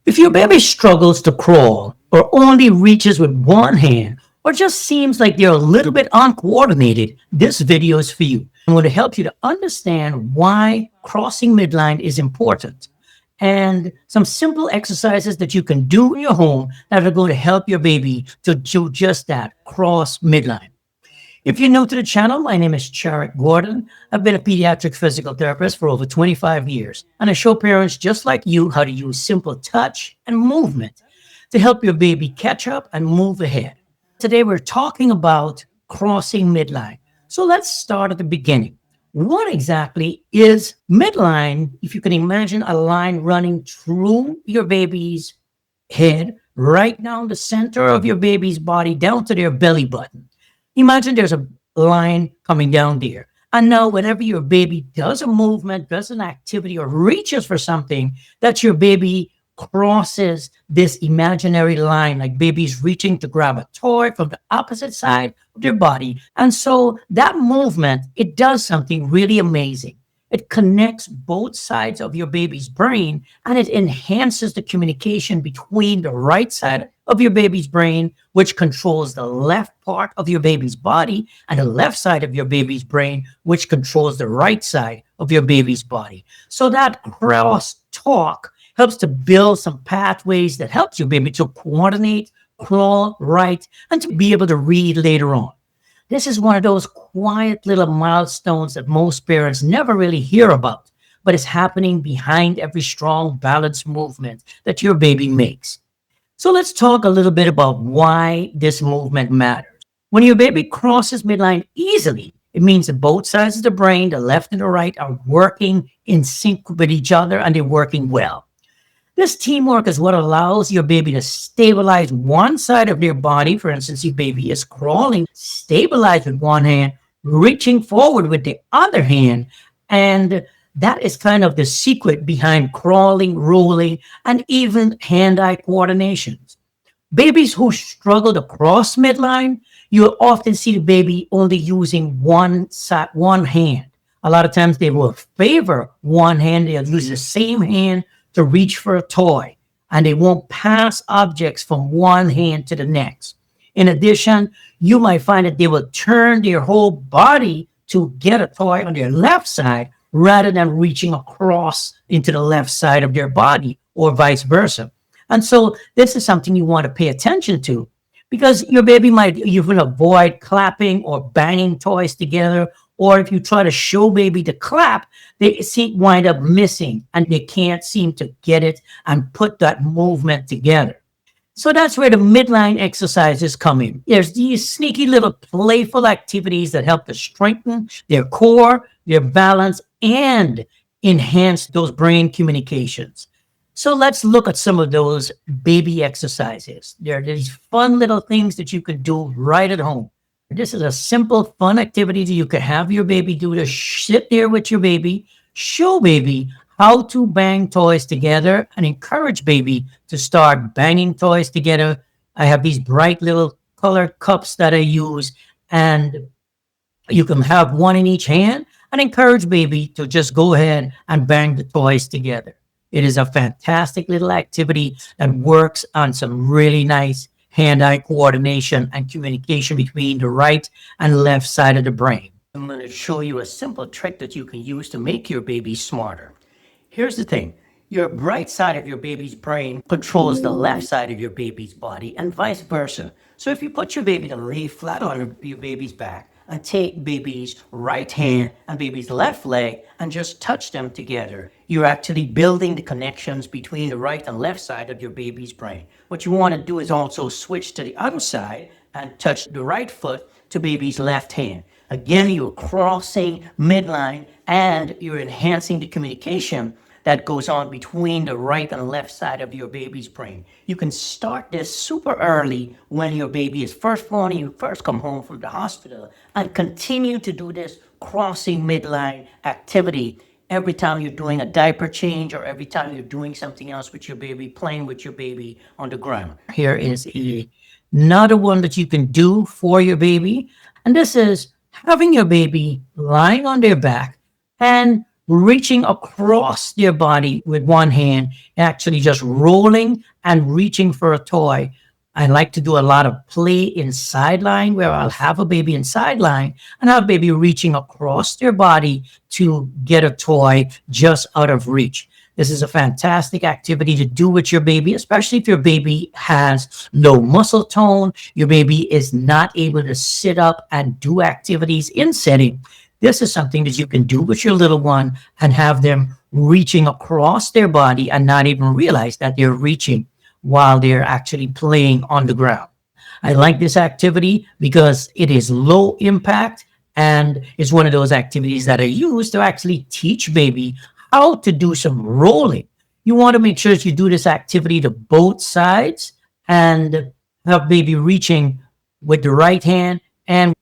If your baby struggles to crawl or only reaches with one hand or just seems like they're a little bit uncoordinated, this video is for you. I'm going to help you to understand why crossing midline is important and some simple exercises that you can do in your home that are going to help your baby to do just that, cross midline. If you're new to the channel, my name is Charek Gordon. I've been a pediatric physical therapist for over 25 years, and I show parents just like you how to use simple touch and movement to help your baby catch up and move ahead. Today, we're talking about crossing midline. So let's start at the beginning. What exactly is midline? If you can imagine a line running through your baby's head, right down the center of your baby's body, down to their belly button. Imagine there's a line coming down there. And now whenever your baby does a movement, does an activity, or reaches for something, that your baby crosses this imaginary line, like babies reaching to grab a toy from the opposite side of their body. And so that movement, it does something really amazing. It connects both sides of your baby's brain, and it enhances the communication between the right side of your baby's brain, which controls the left part of your baby's body, and the left side of your baby's brain, which controls the right side of your baby's body. So that cross talk helps to build some pathways that helps your baby to coordinate, crawl, write, and to be able to read later on. This is one of those quiet little milestones that most parents never really hear about, but it's happening behind every strong, balanced movement that your baby makes. So let's talk a little bit about why this movement matters. When your baby crosses midline easily, it means that both sides of the brain, the left and the right, are working in sync with each other, and they're working well. This teamwork is what allows your baby to stabilize one side of their body. For instance, your baby is crawling, stabilized with one hand, reaching forward with the other hand. And that is kind of the secret behind crawling, rolling, and even hand-eye coordinations. Babies who struggle to cross midline, you'll often see the baby only using one hand. A lot of times they will favor one hand. They'll use the same hand to reach for a toy, and they won't pass objects from one hand to the next. In addition, you might find that they will turn their whole body to get a toy on their left side rather than reaching across into the left side of their body, or vice versa. And so this is something you want to pay attention to, because your baby might even avoid clapping or banging toys together. Or if you try to show baby to clap, they wind up missing, and they can't seem to get it and put that movement together. So that's where the midline exercises come in. There's these sneaky little playful activities that help to strengthen their core, their balance, and enhance those brain communications. So let's look at some of those baby exercises. There are these fun little things that you can do right at home. This is a simple, fun activity that you can have your baby do. To sit there with your baby, show baby how to bang toys together, and encourage baby to start banging toys together. I have these bright little colored cups that I use, and you can have one in each hand, and encourage baby to just go ahead and bang the toys together. It is a fantastic little activity that works on some really nice hand-eye coordination and communication between the right and left side of the brain. I'm going to show you a simple trick that you can use to make your baby smarter. Here's the thing. Your right side of your baby's brain controls the left side of your baby's body, and vice versa. So if you put your baby to lay flat on your baby's back and take baby's right hand and baby's left leg and just touch them together, you're actually building the connections between the right and left side of your baby's brain. What you want to do is also switch to the other side and touch the right foot to baby's left hand. Again, you're crossing midline, and you're enhancing the communication that goes on between the right and left side of your baby's brain. You can start this super early when your baby is first born and you first come home from the hospital, and continue to do this crossing midline activity every time you're doing a diaper change, or every time you're doing something else with your baby, playing with your baby on the ground. Here is another one that you can do for your baby, and this is having your baby lying on their back and reaching across their body with one hand, actually just rolling and reaching for a toy. I like to do a lot of play in sideline where I'll have a baby in sideline and have a baby reaching across their body to get a toy just out of reach. This is a fantastic activity to do with your baby, especially if your baby has low muscle tone, your baby is not able to sit up and do activities in setting. This is something that you can do with your little one and have them reaching across their body and not even realize that they're reaching while they're actually playing on the ground. I like this activity because it is low impact and it's one of those activities that I use to actually teach baby how to do some rolling. You want to make sure that you do this activity to both sides and have baby reaching with the right hand, and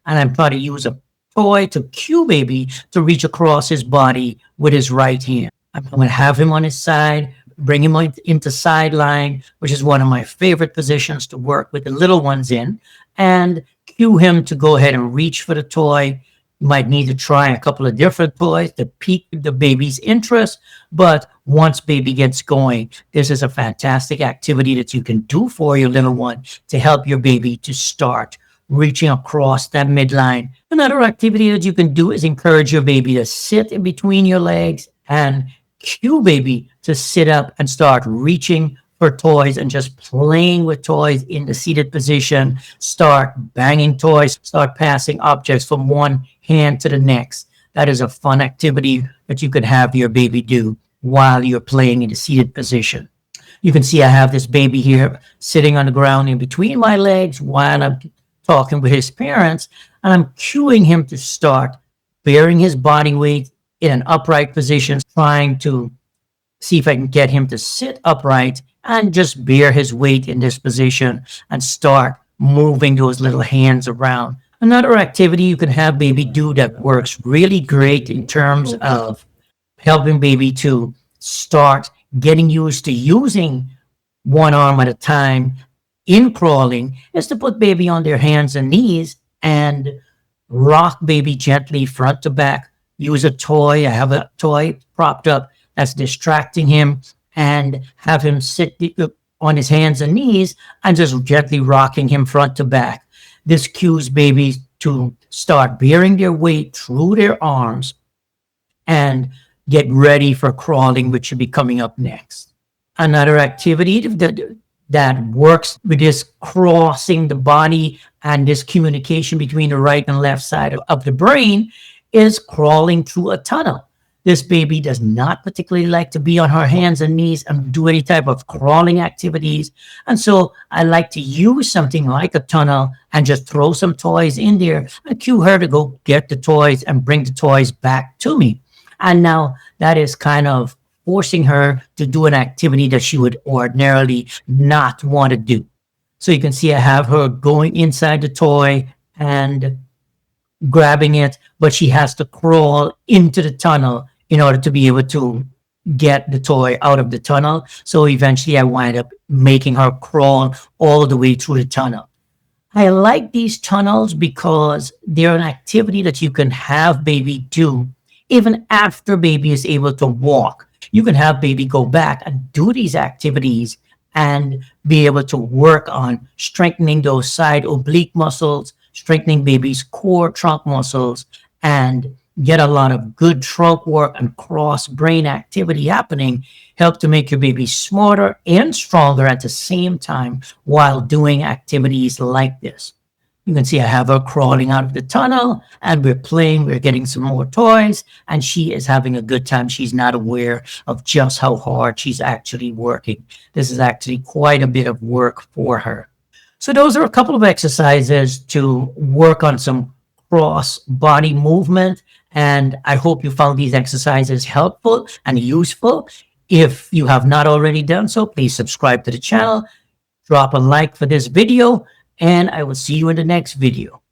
I'm trying to use a toy to cue baby to reach across his body with his right hand. I'm going to have him on his side, bring him into sideline, which is one of my favorite positions to work with the little ones in, and cue him to go ahead and reach for the toy. You might need to try a couple of different toys to pique the baby's interest, but once baby gets going, this is a fantastic activity that you can do for your little one to help your baby to start reaching across that midline. Another activity that you can do is encourage your baby to sit in between your legs and cue baby to sit up and start reaching for toys and just playing with toys in the seated position, start banging toys, start passing objects from one hand to the next. That is a fun activity that you could have your baby do while you're playing in the seated position. You can see I have this baby here sitting on the ground in between my legs while I'm talking with his parents, and I'm cueing him to start bearing his body weight in an upright position, trying to see if I can get him to sit upright and just bear his weight in this position and start moving those little hands around. Another activity you can have baby do that works really great in terms of helping baby to start getting used to using one arm at a time in crawling is to put baby on their hands and knees and rock baby gently front to back. Use a toy. I have a toy propped up that's distracting him and have him sit on his hands and knees and just gently rocking him front to back. This cues babies to start bearing their weight through their arms and get ready for crawling, which should be coming up next. Another activity that works with this crossing the body and this communication between the right and left side of the brain is crawling through a tunnel. This baby does not particularly like to be on her hands and knees and do any type of crawling activities. And so I like to use something like a tunnel and just throw some toys in there and cue her to go get the toys and bring the toys back to me. And now that is kind of forcing her to do an activity that she would ordinarily not want to do. So you can see I have her going inside the toy and grabbing it, but she has to crawl into the tunnel in order to be able to get the toy out of the tunnel. So eventually I wind up making her crawl all the way through the tunnel. I like these tunnels because they're an activity that you can have baby do even after baby is able to walk. You can have baby go back and do these activities and be able to work on strengthening those side oblique muscles, strengthening baby's core trunk muscles, and get a lot of good trunk work and cross brain activity happening, help to make your baby smarter and stronger at the same time while doing activities like this. You can see I have her crawling out of the tunnel and we're playing, we're getting some more toys, and she is having a good time. She's not aware of just how hard she's actually working. This is actually quite a bit of work for her. So those are a couple of exercises to work on some cross body movement. And I hope you found these exercises helpful and useful. If you have not already done so, please subscribe to the channel, drop a like for this video, and I will see you in the next video.